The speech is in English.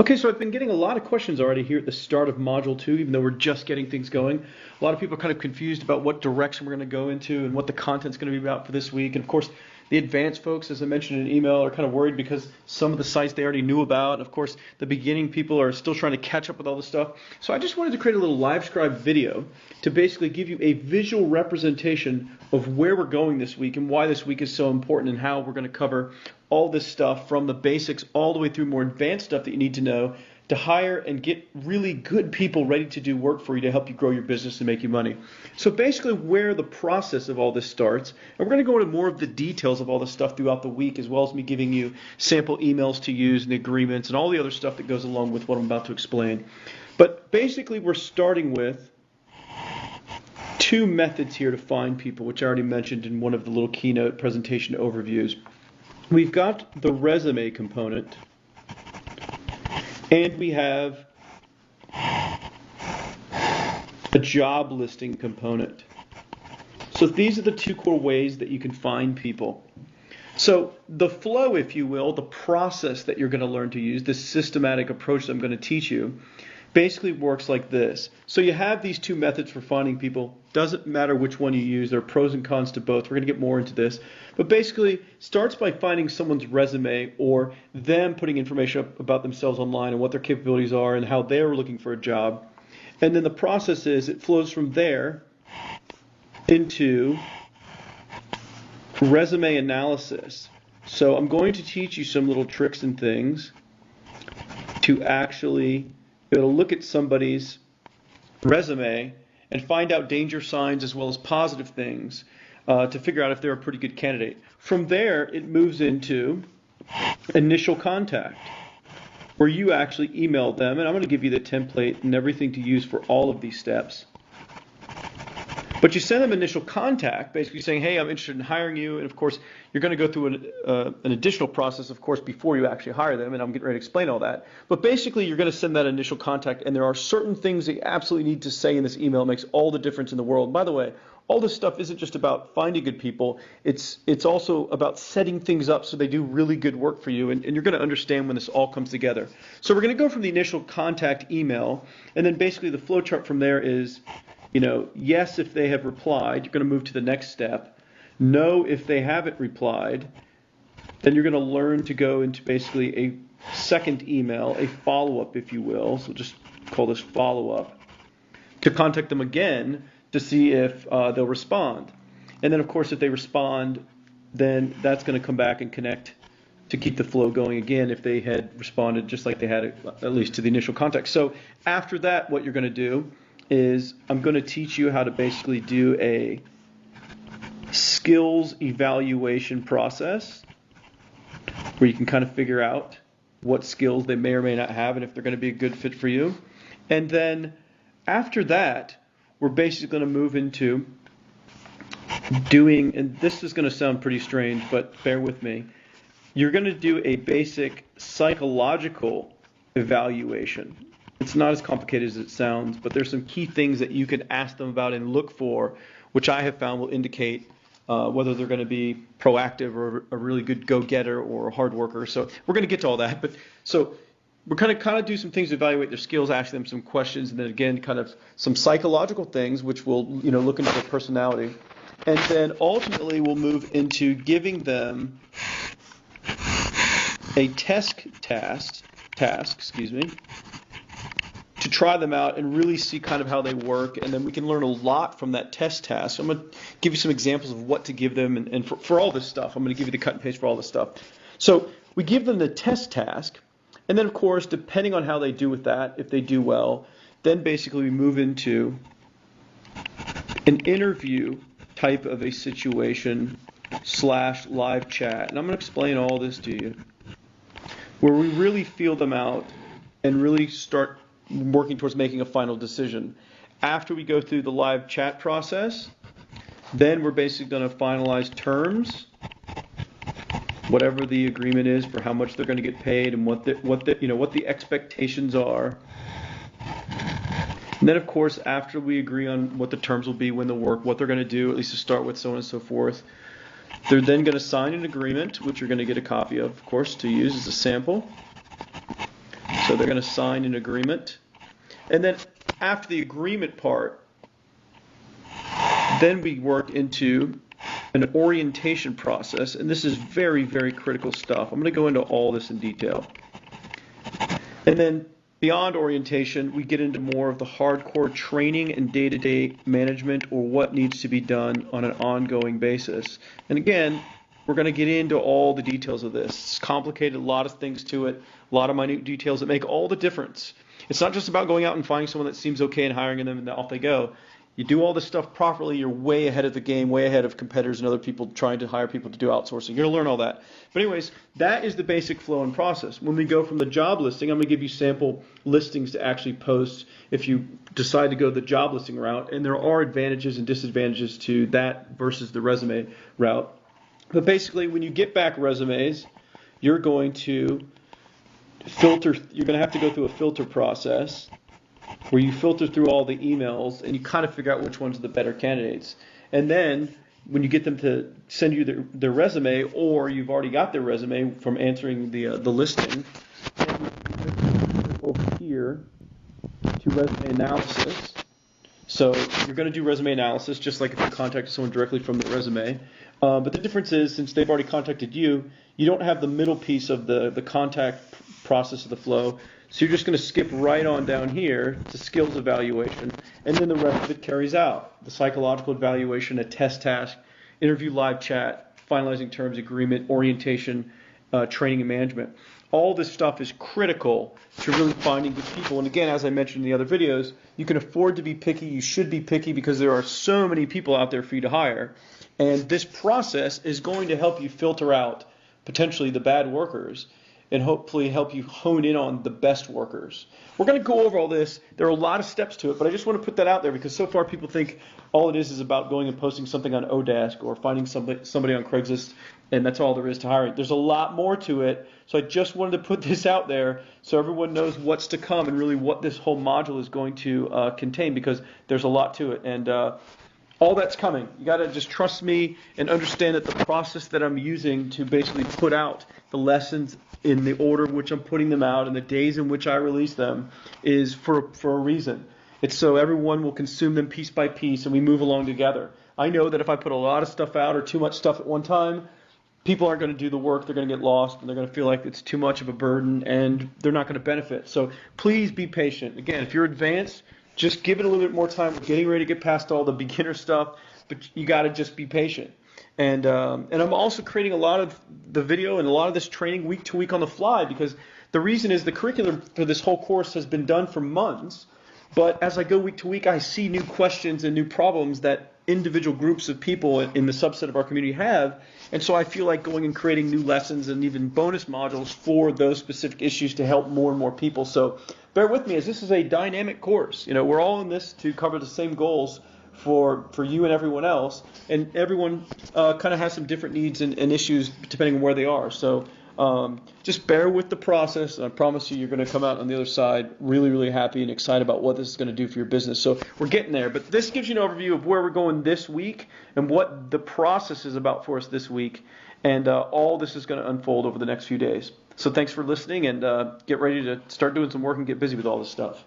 Okay, so I've been getting a lot of questions already here at the start of Module 2, even though we're just getting things going. A lot of people are kind of confused about what direction we're going to go into and what the content's going to be about for this week. And of course, the advanced folks, as I mentioned in an email, are kind of worried because some of the sites they already knew about. And of course, the beginning people are still trying to catch up with all this stuff. So I just wanted to create a little LiveScribe video to basically give you a visual representation of where we're going this week and why this week is so important and how we're going to cover all this stuff from the basics all the way through more advanced stuff that you need to know to hire and get really good people ready to do work for you to help you grow your business and make you money. So basically where the process of all this starts, and we're going to go into more of the details of all this stuff throughout the week, as well as me giving you sample emails to use and agreements and all the other stuff that goes along with what I'm about to explain. But basically we're starting with two methods here to find people, which I already mentioned in one of the little keynote presentation overviews. We've got the resume component, and we have a job listing component. So these are the two core ways that you can find people. So the flow, if you will, the process that you're going to learn to use, this systematic approach that I'm going to teach you, basically works like this. So you have these two methods for finding people. Doesn't matter which one you use. There are pros and cons to both. We're going to get more into this. But basically, starts by finding someone's resume or them putting information up about themselves online and what their capabilities are and how they're looking for a job. And then the process is it flows from there into resume analysis. So I'm going to teach you some little tricks and things to actually be able to look at somebody's resume and find out danger signs as well as positive things to figure out if they're a pretty good candidate. From there, it moves into initial contact, where you actually email them, and I'm going to give you the template and everything to use for all of these steps. But you send them initial contact, basically saying, hey, I'm interested in hiring you. And of course, you're going to go through an additional process, of course, before you actually hire them. And I'm getting ready to explain all that. But basically, you're going to send that initial contact. And there are certain things that you absolutely need to say in this email. It makes all the difference in the world. By the way, all this stuff isn't just about finding good people. It's also about setting things up so they do really good work for you. And you're going to understand when this all comes together. So we're going to go from the initial contact email. And then basically the flow chart from there is, yes, if they have replied, you're going to move to the next step. No, if they haven't replied, then you're going to learn to go into basically a second email, a follow-up, if you will. So just call this follow-up, to contact them again to see if they'll respond. And then, of course, if they respond, then that's going to come back and connect to keep the flow going again if they had responded just like they had at least to the initial contact. So after that, what you're going to do is I'm going to teach you how to basically do a skills evaluation process where you can kind of figure out what skills they may or may not have and if they're going to be a good fit for you. And then after that, we're basically going to move into doing, and this is going to sound pretty strange, but bear with me. You're going to do a basic psychological evaluation. It's not as complicated as it sounds, but there's some key things that you can ask them about and look for, which I have found will indicate whether they're going to be proactive or a really good go-getter or a hard worker. So we're going to get to all that. But so we're going to kind of do some things to evaluate their skills, ask them some questions, and then again, kind of some psychological things, which will look into their personality. And then ultimately, we'll move into giving them a task, to try them out and really see kind of how they work, and then we can learn a lot from that test task. So I'm going to give you some examples of what to give them, and for all this stuff, I'm going to give you the cut and paste for all this stuff. So we give them the test task, and then of course, depending on how they do with that, if they do well, then basically we move into an interview type of a situation / live chat. And I'm going to explain all this to you, where we really feel them out and really start working towards making a final decision. After we go through the live chat process, then we're basically going to finalize terms, whatever the agreement is for how much they're going to get paid and what the expectations are. And then, of course, after we agree on what the terms will be, when the work, what they're going to do, at least to start with, so on and so forth, they're then going to sign an agreement, which you're going to get a copy of course, to use as a sample. So So they're going to sign an agreement. And then after the agreement part, then we work into an orientation process. And this is very, very critical stuff. I'm going to go into all this in detail. And then beyond orientation, we get into more of the hardcore training and day-to-day management, or what needs to be done on an ongoing basis. And again, we're going to get into all the details of this. It's complicated, a lot of things to it, a lot of minute details that make all the difference. It's not just about going out and finding someone that seems okay and hiring them and off they go. You do all this stuff properly, you're way ahead of the game, way ahead of competitors and other people trying to hire people to do outsourcing. You're going to learn all that. But anyways, that is the basic flow and process. When we go from the job listing, I'm going to give you sample listings to actually post if you decide to go the job listing route. And there are advantages and disadvantages to that versus the resume route. But basically, when you get back resumes, you're going to filter. You're going to have to go through a filter process where you filter through all the emails and you kind of figure out which ones are the better candidates. And then when you get them to send you their resume, or you've already got their resume from answering the listing, over here to resume analysis. So you're going to do resume analysis just like if you contacted someone directly from the resume. But the difference is, since they've already contacted you, you don't have the middle piece of the contact process of the flow. So you're just going to skip right on down here to skills evaluation, and then the rest of it carries out. The psychological evaluation, a test task, interview, live chat, finalizing terms, agreement, orientation, training and management. All this stuff is critical to really finding good people. And again, as I mentioned in the other videos, you can afford to be picky. You should be picky because there are so many people out there for you to hire. And this process is going to help you filter out potentially the bad workers and hopefully help you hone in on the best workers. We're going to go over all this. There are a lot of steps to it, but I just want to put that out there because so far people think all it is about going and posting something on Odesk or finding somebody on Craigslist, and that's all there is to hiring. There's a lot more to it, so I just wanted to put this out there so everyone knows what's to come and really what this whole module is going to contain, because there's a lot to it. And all that's coming. You got to just trust me and understand that the process that I'm using to basically put out the lessons in the order in which I'm putting them out and the days in which I release them is for a reason. It's so everyone will consume them piece by piece and we move along together. I know that if I put a lot of stuff out or too much stuff at one time, people aren't going to do the work, they're going to get lost, and they're going to feel like it's too much of a burden and they're not going to benefit. So please be patient. Again, if you're advanced, just give it a little bit more time. We're getting ready to get past all the beginner stuff, but you got to just be patient. And I'm also creating a lot of the video and a lot of this training week to week on the fly, because the reason is the curriculum for this whole course has been done for months, but as I go week to week, I see new questions and new problems that individual groups of people in the subset of our community have, and so I feel like going and creating new lessons and even bonus modules for those specific issues to help more and more people. So bear with me, as this is a dynamic course. You know, we're all in this to cover the same goals for you and everyone else, and everyone kind of has some different needs and issues depending on where they are. So just bear with the process, and I promise you're going to come out on the other side really, really happy and excited about what this is going to do for your business. So we're getting there, but this gives you an overview of where we're going this week and what the process is about for us this week, and all this is going to unfold over the next few days. So thanks for listening, and get ready to start doing some work and get busy with all this stuff.